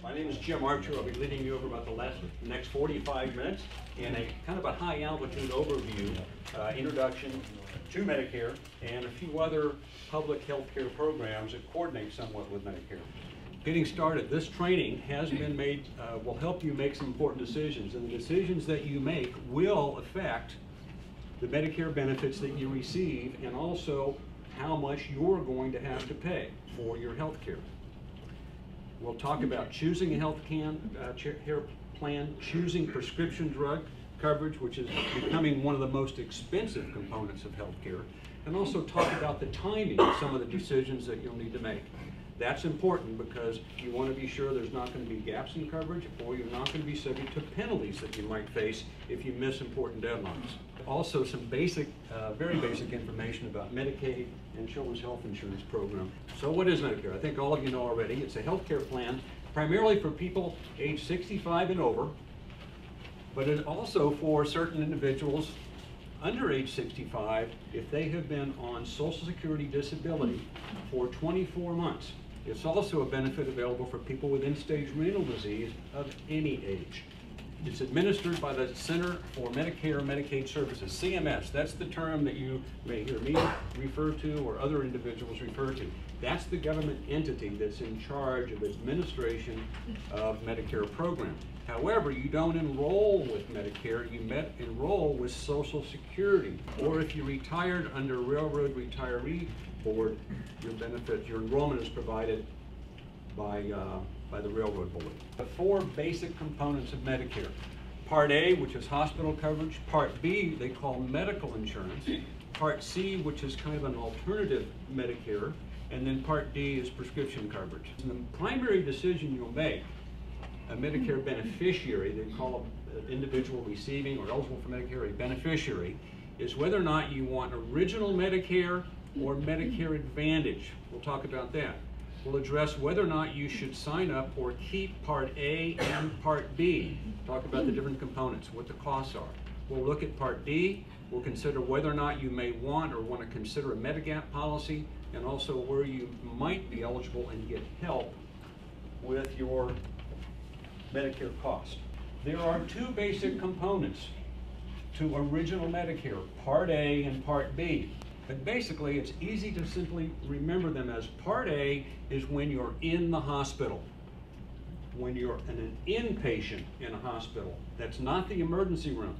My name is Jim Archer. I'll be leading you over about the next 45 minutes in a kind of a high altitude overview, introduction to Medicare and a few other public health care programs that coordinate somewhat with Medicare. Getting started, this training has been made, will help you make some important decisions, and the decisions that you make will affect the Medicare benefits that you receive and also how much you're going to have to pay for your health care. We'll talk about choosing a health care plan, choosing prescription drug coverage, which is becoming one of the most expensive components of health care, and also talk about the timing of some of the decisions that you'll need to make. That's important because you want to be sure there's not going to be gaps in coverage, or you're not going to be subject to penalties that you might face if you miss important deadlines. Also, some basic, very basic information about Medicaid and Children's Health Insurance Program. So what is Medicare? I think all of you know already. It's a health care plan primarily for people age 65 and over, but it's also for certain individuals under age 65 if they have been on Social Security disability for 24 months. It's also a benefit available for people with end-stage renal disease of any age. It's administered by the Center for Medicare and Medicaid Services, CMS. That's the term that you may hear me refer to or other individuals refer to. That's the government entity that's in charge of administration of Medicare program. However, you don't enroll with Medicare, you enroll with Social Security. Or if you retired under Railroad Retiree Board, your enrollment is provided by the Railroad Board. The four basic components of Medicare. Part A, which is hospital coverage. Part B, they call medical insurance. Part C, which is kind of an alternative Medicare. And then Part D is prescription coverage. And the primary decision you'll make, a Medicare beneficiary, they call an individual receiving or eligible for Medicare a beneficiary, is whether or not you want original Medicare or Medicare Advantage. We'll talk about that. We'll address whether or not you should sign up or keep Part A and Part B. Talk about the different components, what the costs are. We'll look at Part D. We'll consider whether or not you may want or want to consider a Medigap policy, and also where you might be eligible and get help with your Medicare cost. There are two basic components to original Medicare, Part A and Part B. But basically, it's easy to simply remember them as Part A is when you're in the hospital. When you're an inpatient in a hospital. That's not the emergency room.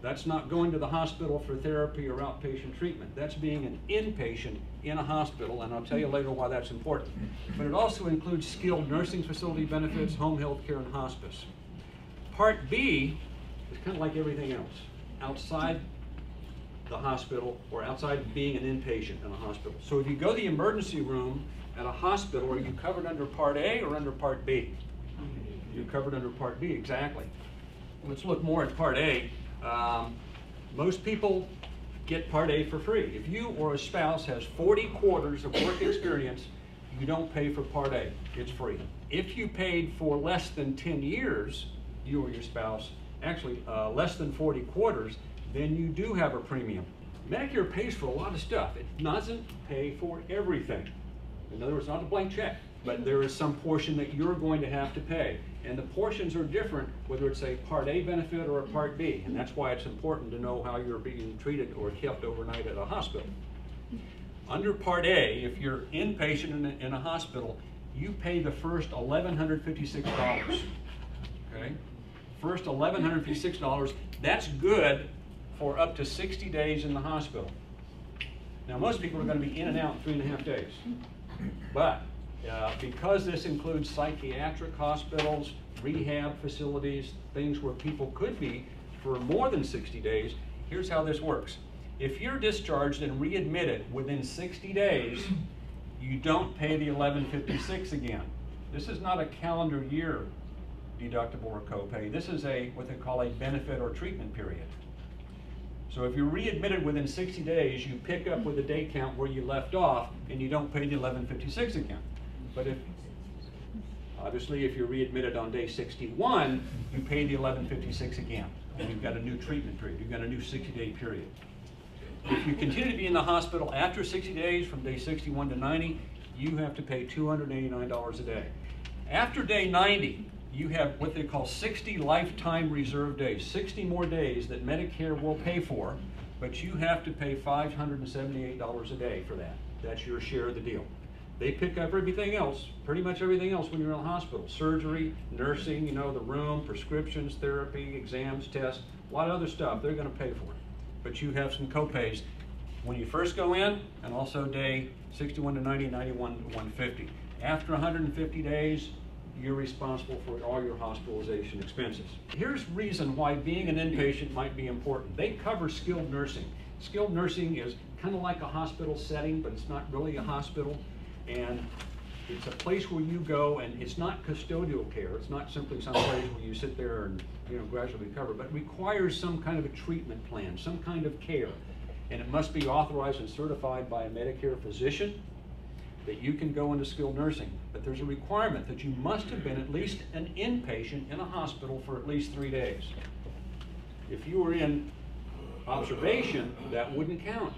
That's not going to the hospital for therapy or outpatient treatment. That's being an inpatient in a hospital, and I'll tell you later why that's important. But it also includes skilled nursing facility benefits, home health care, and hospice. Part B is kind of like everything else. Outside the hospital or outside being an inpatient in a hospital. So if you go to the emergency room at a hospital, are you covered under Part A or under Part B? You're covered under Part B, exactly. Let's look more at Part A. Most people get Part A for free. If you or a spouse has 40 quarters of work experience, you don't pay for Part A. It's free. If you paid for less than 10 years, you or your spouse, actually less than 40 quarters, then you do have a premium. Medicare pays for a lot of stuff. It doesn't pay for everything. In other words, not a blank check, but there is some portion that you're going to have to pay. And the portions are different, whether it's a Part A benefit or a Part B. And that's why it's important to know how you're being treated or kept overnight at a hospital. Under Part A, if you're inpatient in a hospital, you pay the first $1,156. Okay? First $1,156, that's good for up to 60 days in the hospital. Now, most people are going to be in and out in 3.5 days. But because this includes psychiatric hospitals, rehab facilities, things where people could be for more than 60 days, here's how this works. If you're discharged and readmitted within 60 days, you don't pay the $1,156 again. This is not a calendar year deductible or copay. This is what they call a benefit or treatment period. So if you're readmitted within 60 days, you pick up with the day count where you left off, and you don't pay the $1,156 again. But obviously, if you're readmitted on day 61, you pay the $1,156 again, and you've got a new treatment period. You've got a new 60-day period. If you continue to be in the hospital after 60 days, from day 61 to 90, you have to pay $289 a day. After day 90, you have what they call 60 lifetime reserve days, 60 more days that Medicare will pay for, but you have to pay $578 a day for that. That's your share of the deal. They pick up everything else, pretty much everything else when you're in the hospital. Surgery, nursing, you know, the room, prescriptions, therapy, exams, tests, a lot of other stuff. They're going to pay for it. But you have some co-pays when you first go in, and also day 61 to 90, 91 to 150. After 150 days, you're responsible for all your hospitalization expenses. Here's the reason why being an inpatient might be important. They cover skilled nursing. Skilled nursing is kind of like a hospital setting, but it's not really a hospital. And it's a place where you go, and it's not custodial care. It's not simply some place where you sit there and, you know, gradually recover, but requires some kind of a treatment plan, some kind of care. And it must be authorized and certified by a Medicare physician that you can go into skilled nursing. But there's a requirement that you must have been at least an inpatient in a hospital for at least 3 days. If you were in observation, that wouldn't count.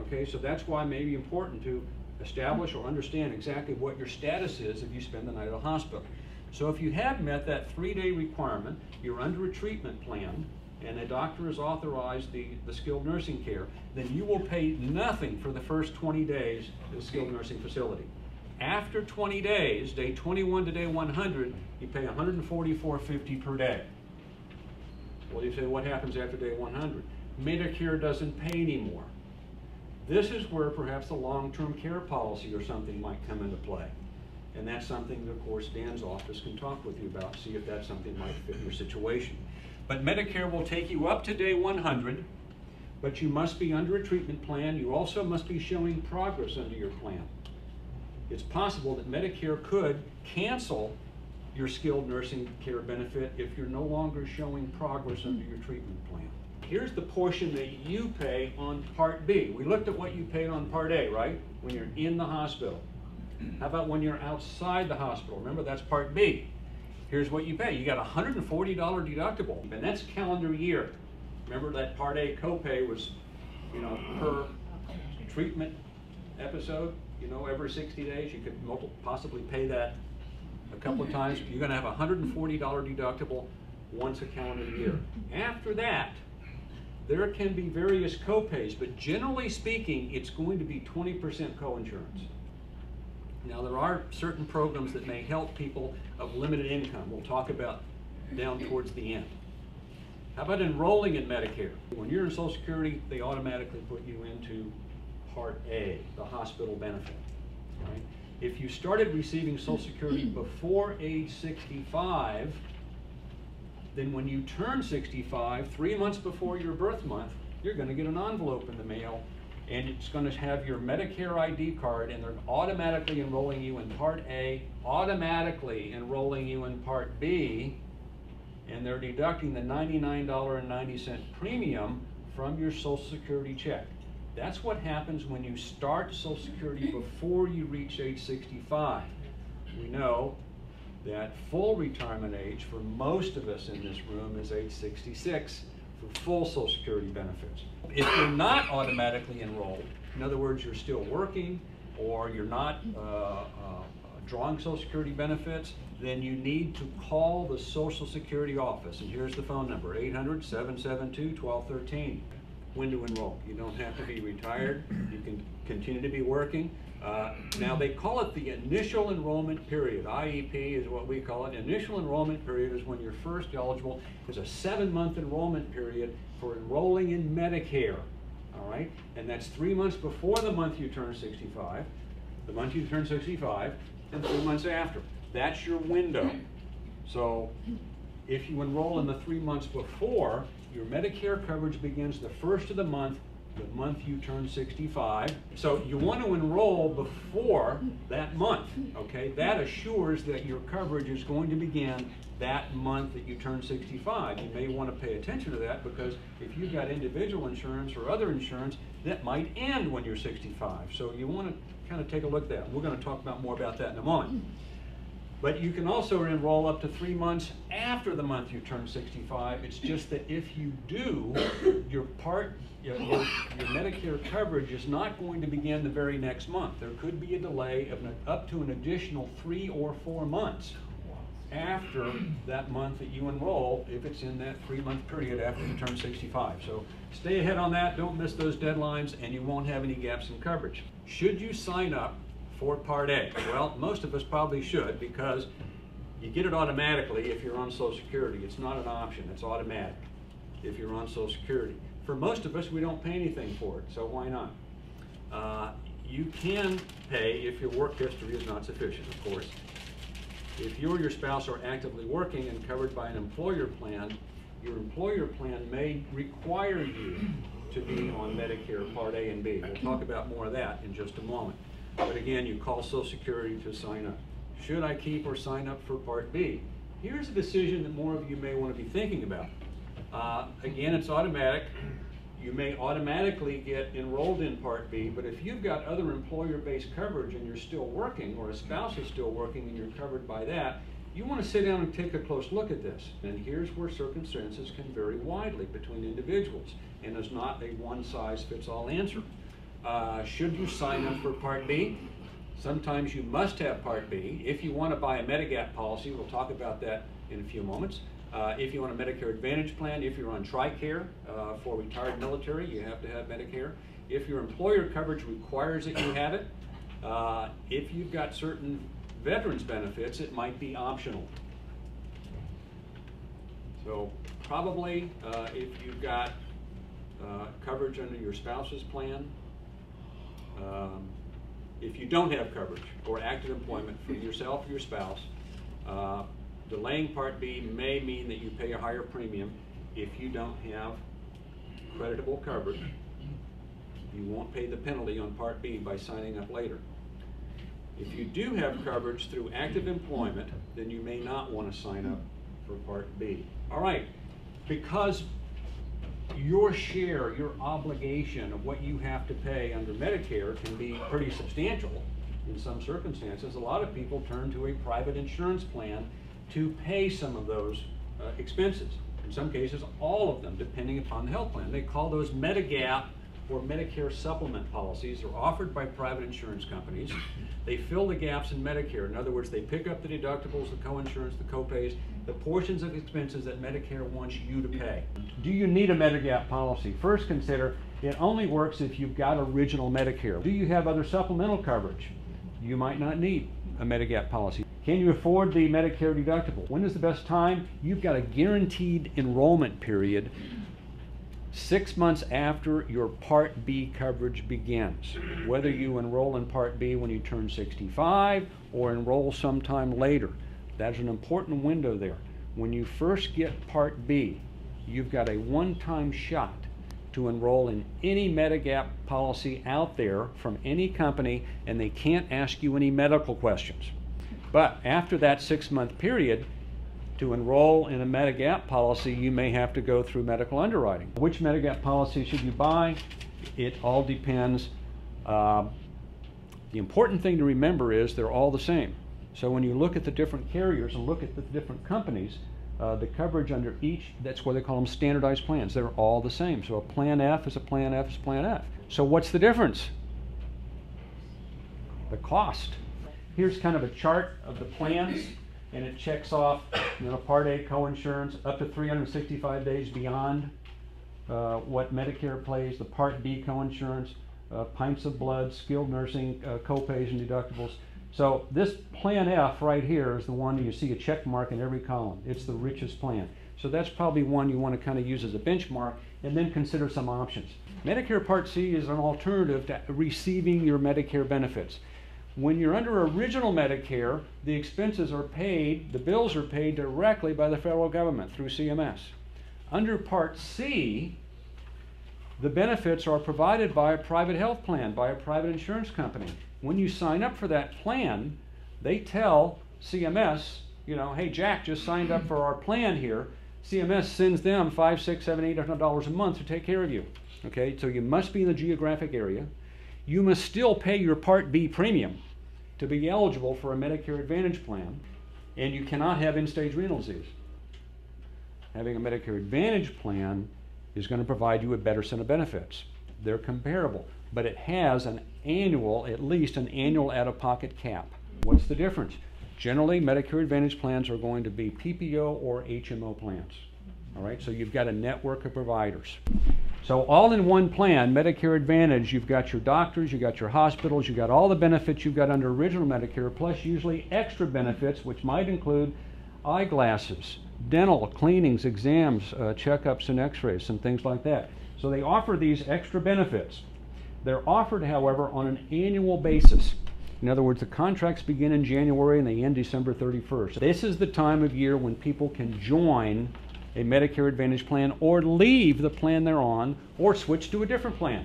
Okay, so that's why it may be important to establish or understand exactly what your status is if you spend the night at a hospital. So if you have met that 3-day requirement, you're under a treatment plan, and a doctor has authorized the skilled nursing care, then you will pay nothing for the first 20 days at the skilled nursing facility. After 20 days, day 21 to day 100, you pay $144.50 per day. Well, you say, what happens after day 100? Medicare doesn't pay anymore. This is where perhaps the long-term care policy or something might come into play. And that's something that, of course, Dan's office can talk with you about, see if that's something that might fit your situation. But Medicare will take you up to day 100, but you must be under a treatment plan. You also must be showing progress under your plan. It's possible that Medicare could cancel your skilled nursing care benefit if you're no longer showing progress under your treatment plan. Here's the portion that you pay on Part B. We looked at what you paid on Part A, right? When you're in the hospital. How about when you're outside the hospital? Remember, that's Part B. Here's what you pay. You got a $140 deductible, and that's calendar year. Remember that Part A copay was, you know, per treatment episode, you know, every 60 days. You could possibly pay that a couple of times. You're going to have a $140 deductible once a calendar year. After that, there can be various copays, but generally speaking, it's going to be 20% coinsurance. Now, there are certain programs that may help people of limited income. We'll talk about down towards the end. How about enrolling in Medicare? When you're in Social Security, they automatically put you into Part A, the hospital benefit. Right? If you started receiving Social Security before age 65, then when you turn 65, 3 months before your birth month, you're going to get an envelope in the mail, and it's going to have your Medicare ID card, and they're automatically enrolling you in Part A, automatically enrolling you in Part B, and they're deducting the $99.90 premium from your Social Security check. That's what happens when you start Social Security before you reach age 65. We know that full retirement age for most of us in this room is age 66 for full Social Security benefits. If you're not automatically enrolled, in other words, you're still working or you're not drawing Social Security benefits, then you need to call the Social Security office. And here's the phone number, 800-772-1213. When to enroll. You don't have to be retired. You can continue to be working. Now, they call it the initial enrollment period. IEP is what we call it. Initial enrollment period is when you're first eligible. There's a 7-month enrollment period for enrolling in Medicare. All right? And that's 3 months before the month you turn 65, the month you turn 65, and 3 months after. That's your window. So if you enroll in the 3 months before, your Medicare coverage begins the first of the month you turn 65. So you want to enroll before that month, okay? That assures that your coverage is going to begin that month that you turn 65. You may want to pay attention to that, because if you've got individual insurance or other insurance, that might end when you're 65. So you want to kind of take a look at that. We're going to talk about more about that in a moment. But you can also enroll up to 3 months after the month you turn 65. It's just that if you do, your Medicare coverage is not going to begin the very next month. There could be a delay of up to an additional 3 or 4 months after that month that you enroll, if it's in that 3-month period after you turn 65. So stay ahead on that, don't miss those deadlines, and you won't have any gaps in coverage. Should you sign up for Part A? Well, most of us probably should, because you get it automatically if you're on Social Security. It's not an option, it's automatic if you're on Social Security. For most of us, we don't pay anything for it, so why not? You can pay if your work history is not sufficient, of course. If you or your spouse are actively working and covered by an employer plan, your employer plan may require you to be on Medicare Part A and B. We'll talk about more of that in just a moment. But again, you call Social Security to sign up. Should I keep or sign up for Part B? Here's a decision that more of you may want to be thinking about. Again, it's automatic. You may automatically get enrolled in Part B, but if you've got other employer-based coverage and you're still working, or a spouse is still working and you're covered by that, you want to sit down and take a close look at this. And here's where circumstances can vary widely between individuals, and there's not a one-size-fits-all answer. Should you sign up for Part B? Sometimes you must have Part B. If you want to buy a Medigap policy, we'll talk about that in a few moments. If you want a Medicare Advantage plan, if you're on TRICARE for retired military, you have to have Medicare. If your employer coverage requires that you have it, if you've got certain veterans benefits, it might be optional. So probably if you've got coverage under your spouse's plan, if you don't have coverage or active employment for yourself or your spouse, delaying Part B may mean that you pay a higher premium. If you don't have creditable coverage, you won't pay the penalty on Part B by signing up later. If you do have coverage through active employment, then you may not want to sign up for Part B. All right, because your share, your obligation of what you have to pay under Medicare can be pretty substantial in some circumstances, a lot of people turn to a private insurance plan to pay some of those expenses. In some cases, all of them, depending upon the health plan. They call those Medigap or Medicare supplement policies. They're offered by private insurance companies. They fill the gaps in Medicare. In other words, they pick up the deductibles, the co-insurance, the co-pays, the portions of expenses that Medicare wants you to pay. Do you need a Medigap policy? First, consider it only works if you've got original Medicare. Do you have other supplemental coverage? You might not need a Medigap policy. Can you afford the Medicare deductible? When is the best time? You've got a guaranteed enrollment period 6 months after your Part B coverage begins. Whether you enroll in Part B when you turn 65 or enroll sometime later. That's an important window there. When you first get Part B, you've got a one-time shot to enroll in any Medigap policy out there from any company, and they can't ask you any medical questions. But after that 6-month period, to enroll in a Medigap policy, you may have to go through medical underwriting. Which Medigap policy should you buy? It all depends. The important thing to remember is they're all the same. So when you look at the different carriers and look at the different companies, the coverage under each, that's why they call them standardized plans. They're all the same. So a Plan F is a Plan F is a Plan F. So what's the difference? The cost. Here's kind of a chart of the plans, and it checks off, Part A co-insurance up to 365 days beyond what Medicare pays, the Part B co-insurance, pints of blood, skilled nursing, co-pays and deductibles. So this Plan F right here is the one that you see a check mark in every column. It's the richest plan. So that's probably one you want to kind of use as a benchmark, and then consider some options. Medicare Part C is an alternative to receiving your Medicare benefits. When you're under original Medicare, the expenses are paid, the bills are paid directly by the federal government through CMS. Under Part C, the benefits are provided by a private health plan, by a private insurance company. When you sign up for that plan, they tell CMS, hey, Jack just signed up for our plan here. CMS sends them $500, $600, $700, $800 a month to take care of you. Okay, so you must be in the geographic area. You must still pay your Part B premium to be eligible for a Medicare Advantage plan. and you cannot have end-stage renal disease. Having a Medicare Advantage plan is going to provide you a better set of benefits. They're comparable, but it has an annual, at least an annual out-of-pocket cap. What's the difference? Generally, Medicare Advantage plans are going to be PPO or HMO plans. All right, so you've got a network of providers. So all in one plan, Medicare Advantage, you've got your doctors, you've got your hospitals, you've got all the benefits you've got under original Medicare, plus usually extra benefits, which might include eyeglasses, dental, cleanings, exams, checkups and x-rays and things like that. So they offer these extra benefits. They're offered, however, on an annual basis. In other words, the contracts begin in January and they end December 31st. This is the time of year when people can join a Medicare Advantage plan or leave the plan they're on or switch to a different plan.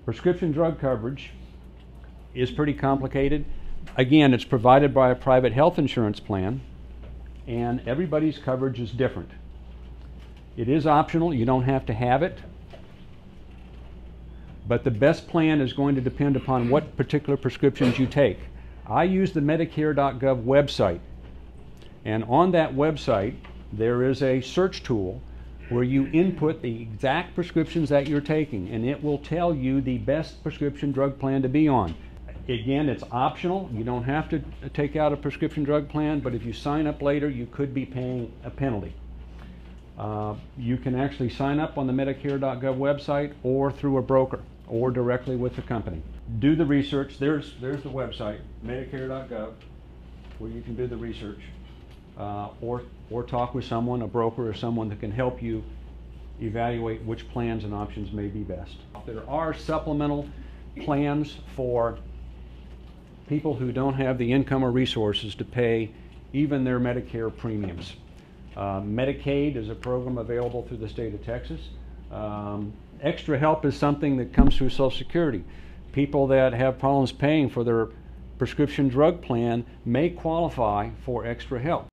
Prescription drug coverage is pretty complicated. Again, it's provided by a private health insurance plan, and everybody's coverage is different. It is optional, you don't have to have it, but the best plan is going to depend upon what particular prescriptions you take. I use the Medicare.gov website, and on that website there is a search tool where you input the exact prescriptions that you're taking, and it will tell you the best prescription drug plan to be on. Again, it's optional. You don't have to take out a prescription drug plan, but if you sign up later, you could be paying a penalty. You can actually sign up on the Medicare.gov website or through a broker or directly with the company. Do the research. There's the website, Medicare.gov, where you can do the research. Or talk with someone, a broker or someone that can help you evaluate which plans and options may be best. There are supplemental plans for people who don't have the income or resources to pay even their Medicare premiums. Medicaid is a program available through the state of Texas. Extra help is something that comes through Social Security. People that have problems paying for their prescription drug plan may qualify for extra help.